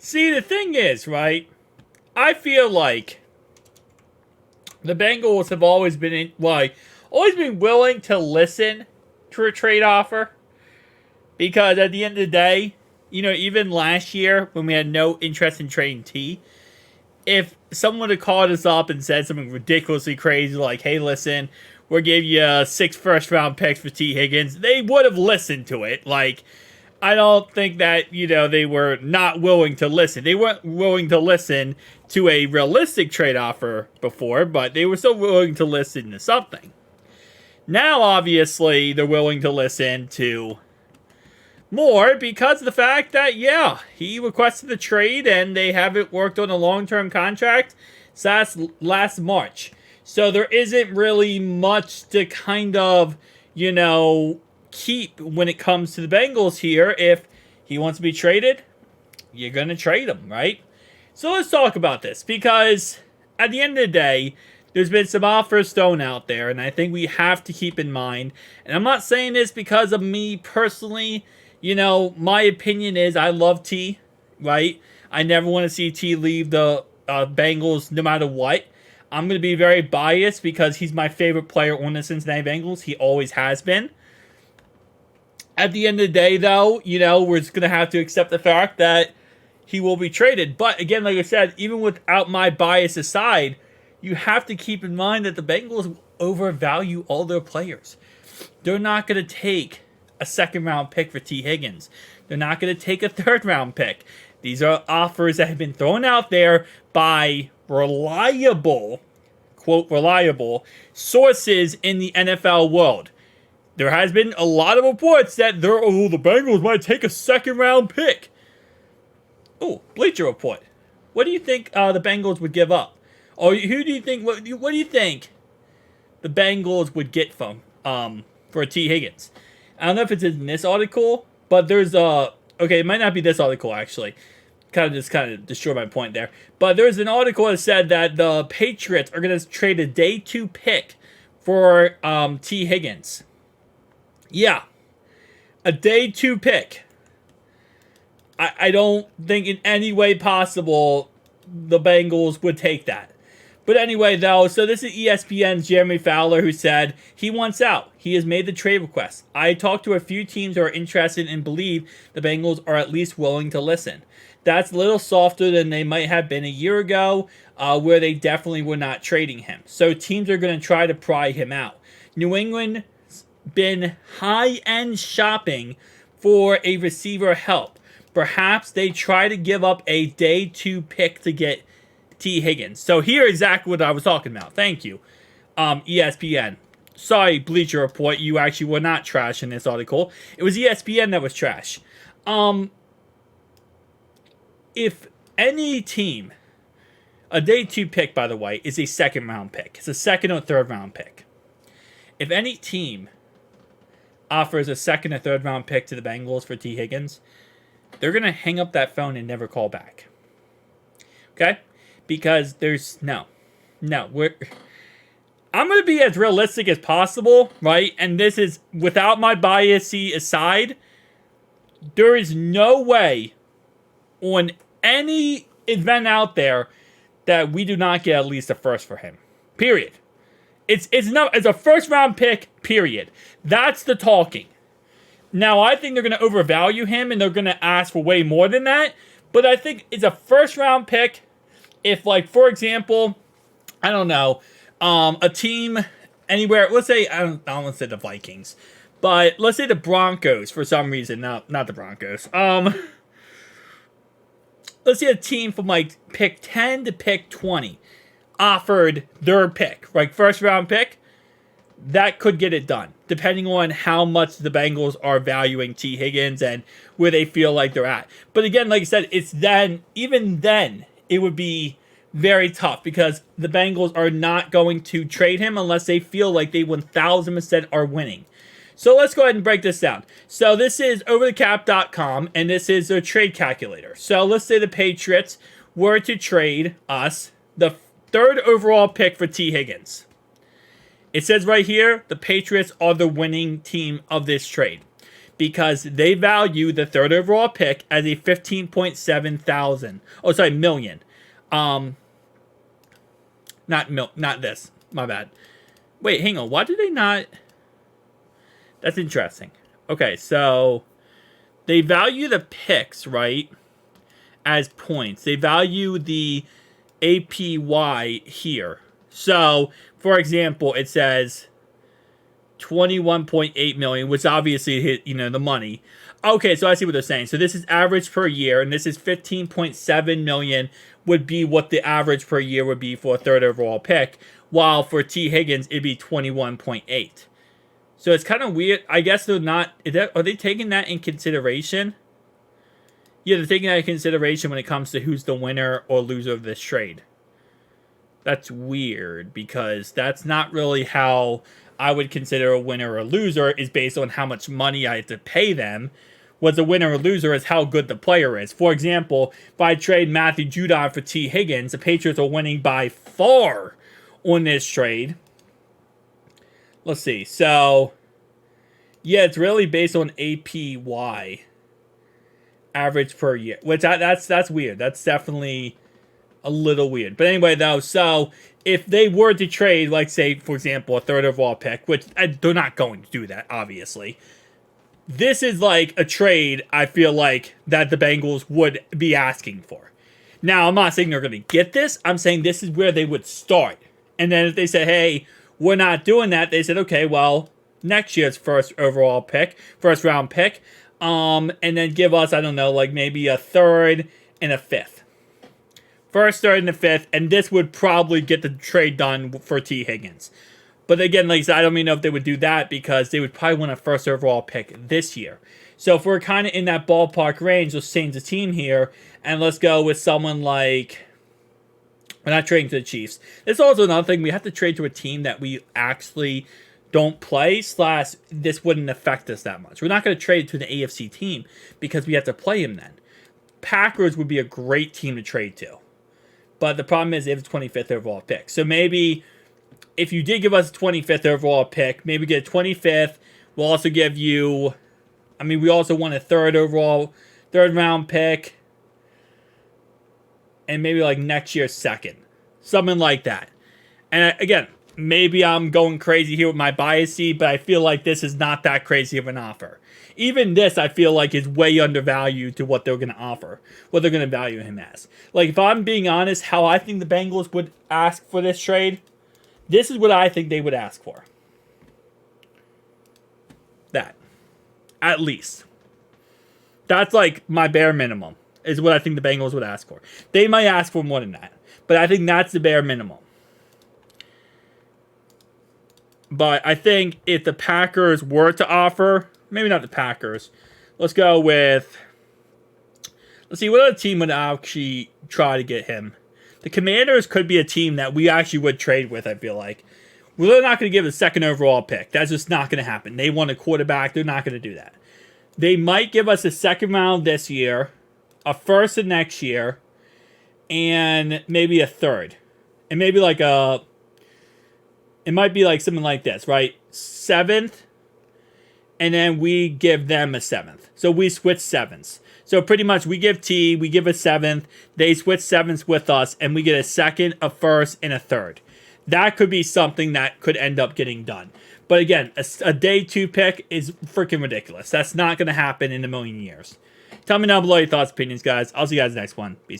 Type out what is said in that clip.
See, the thing is, right? I feel like the Bengals have always been willing to listen to a trade offer because at the end of the day, even last year when we had no interest in trading T, if someone had called us up and said something ridiculously crazy like, "Hey, listen, we'll give you 6 first-round picks for T. Higgins," they would have listened to it. Like, I don't think that, they were not willing to listen. They weren't willing to listen to a realistic trade offer before, but they were still willing to listen to something. Now, obviously, they're willing to listen to more because of the fact that, yeah, he requested the trade and they haven't worked on a long-term contract since last March. So there isn't really much to kind of, keep when it comes to the Bengals here. If he wants to be traded, you're going to trade him, right? So let's talk about this because at the end of the day, there's been some offers thrown out there, and I think we have to keep in mind, and I'm not saying this because of me personally. My opinion is I love T, right? I never want to see T leave the Bengals no matter what. I'm going to be very biased because he's my favorite player on the Cincinnati Bengals. He always has been. At the end of the day, though, we're just going to have to accept the fact that he will be traded. But again, like I said, even without my bias aside, you have to keep in mind that the Bengals overvalue all their players. They're not going to take a second-round pick for T. Higgins. They're not going to take a third-round pick. These are offers that have been thrown out there by reliable, quote, reliable sources in the NFL world. There has been a lot of reports that the Bengals might take a second-round pick. Oh, Bleacher Report. What do you think the Bengals would give up? Or who do you think? What do you think the Bengals would get from for T. Higgins? I don't know if it's in this article, but there's it might not be this article actually. Kind of destroy my point there. But there's an article that said that the Patriots are going to trade a day 2 pick for T. Higgins. Yeah, a day 2 pick. I don't think in any way possible the Bengals would take that. But anyway, though, so this is ESPN's Jeremy Fowler who said he wants out. He has made the trade request. I talked to a few teams who are interested and believe the Bengals are at least willing to listen. That's a little softer than they might have been a year ago, where they definitely were not trading him. So teams are going to try to pry him out. New England's been high-end shopping for a receiver help. Perhaps they try to give up a day 2 pick to get T. Higgins. So here exactly what I was talking about. Thank you, ESPN. Sorry, Bleacher Report. You actually were not trash in this article. It was ESPN that was trash. If any team, a day 2 pick, by the way, is a second-round pick. It's a second or third-round pick. If any team offers a second or third-round pick to the Bengals for T. Higgins, they're going to hang up that phone and never call back. Okay? Because there's I'm going to be as realistic as possible, right? And this is without my biasy aside. There is no way on any event out there that we do not get at least a first for him. Period. It's a first round pick, period. That's the talking. Now, I think they're going to overvalue him and they're going to ask for way more than that. But I think it's a first round pick. If, like, for example, I don't know, a team anywhere, let's say, I don't want to say the Vikings, but let's say the Broncos for some reason, not the Broncos. Let's say a team from, like, pick 10 to pick 20 offered their pick, like, first round pick, that could get it done, depending on how much the Bengals are valuing T. Higgins and where they feel like they're at. But again, like I said, even then, it would be very tough because the Bengals are not going to trade him unless they feel like they 1,000% are winning. So let's go ahead and break this down. So this is overthecap.com, and this is their trade calculator. So let's say the Patriots were to trade us the 3rd overall pick for T. Higgins. It says right here, the Patriots are the winning team of this trade because they value the third overall pick as a 15.7 thousand. Oh, sorry, million. Not this. My bad. Wait, hang on. Why did they not? That's interesting. Okay, so they value the picks, right, as points. They value the APY here. So, for example, it says 21.8 million, which obviously hit, the money. Okay, so I see what they're saying. So this is average per year, and this is 15.7 million would be what the average per year would be for a third overall pick, while for T. Higgins, it'd be 21.8. So it's kind of weird. I guess they're not... Are they taking that in consideration? Yeah, they're taking that in consideration when it comes to who's the winner or loser of this trade. That's weird, because that's not really how I would consider a winner or loser, is based on how much money I have to pay them. What's a winner or loser is how good the player is. For example, if I trade Matthew Judon for T. Higgins, the Patriots are winning by far on this trade. Let's see. So, yeah, it's really based on APY, average per year, which that's weird. That's definitely a little weird. But anyway, though, so if they were to trade, like, say, for example, a third overall pick, which they're not going to do that, obviously. This is like a trade, I feel like, that the Bengals would be asking for. Now, I'm not saying they're going to get this. I'm saying this is where they would start. And then if they said, hey, we're not doing that, they said, okay, well, next year's first round pick, and then give us, I don't know, like maybe a third and a fifth. First, third, and a fifth, and this would probably get the trade done for T. Higgins. But again, like I said, I don't even know if they would do that, because they would probably want a first overall pick this year. So if we're kind of in that ballpark range, let's change the team here, and let's go with someone like... We're not trading to the Chiefs. There's also another thing. We have to trade to a team that we actually don't play, / this wouldn't affect us that much. We're not going to trade to the AFC team, because we have to play him then. Packers would be a great team to trade to. But the problem is they have a 25th overall pick. So maybe... if you did give us a 25th overall pick, maybe get a 25th. We'll also give you... I mean, we also want a third round pick. And maybe like next year's second. Something like that. And again, maybe I'm going crazy here with my biasy, but I feel like this is not that crazy of an offer. Even this, I feel like, is way undervalued to what they're going to offer. What they're going to value him as. Like, if I'm being honest, how I think the Bengals would ask for this trade... this is what I think they would ask for. That. At least. That's like my bare minimum. Is what I think the Bengals would ask for. They might ask for more than that. But I think that's the bare minimum. But I think if the Packers were to offer... maybe not the Packers. Let's go with... let's see, what other team would actually try to get him? The Commanders could be a team that we actually would trade with, I feel like. We're not going to give a second overall pick. That's just not going to happen. They want a quarterback. They're not going to do that. They might give us a second round this year, a first of next year, and maybe a third. And maybe like a... it might be like something like this, right? 7th, and then we give them a 7th. So we switch 7ths. So pretty much we give T, we give a 7th, they switch 7ths with us, and we get a second, a first, and a third. That could be something that could end up getting done. But again, a day 2 pick is freaking ridiculous. That's not going to happen in a million years. Tell me down below your thoughts, opinions, guys. I'll see you guys in the next one. Peace.